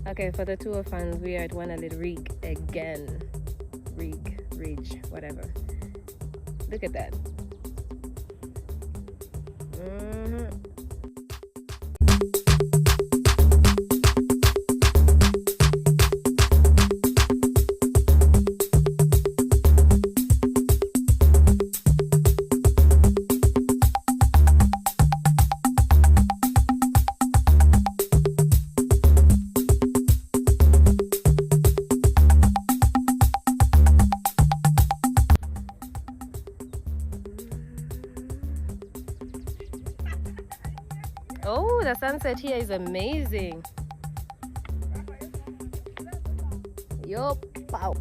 Okay, for the tour fans, we are at WANALE Ridge again. Ridge, whatever. Look at that. Oh, the sunset here is amazing. Yo, pow.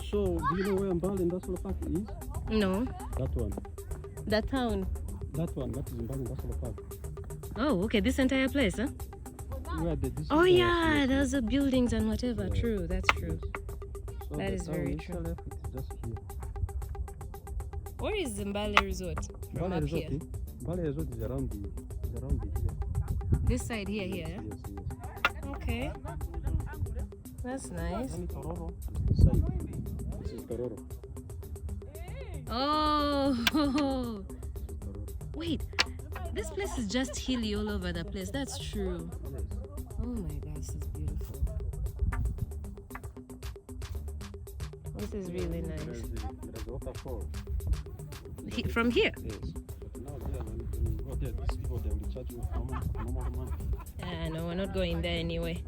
So, do you know where Mbale Industrial Park is? No. That one. The town. That one, that is Mbale Industrial Park. Oh, okay, this entire place, huh? Oh yeah, there's the buildings and whatever. Yeah. True, that's true. So That is very true. It's just here. Where is the Mbale Resort? From Mbale up Resort, here. Mbale Resort is around the here. This side here, yeah? Yes, yes. Okay. That's nice. Only Tororo is this side. This is Tororo. Oh, Tororo. wait. This place is just hilly all over the place. That's true. Yes. Oh my gosh, this is beautiful. This is really nice. There's a waterfall. From here? Yes. But now there, when you go there, these people, they will charge you normal money. No, we're not going there anyway.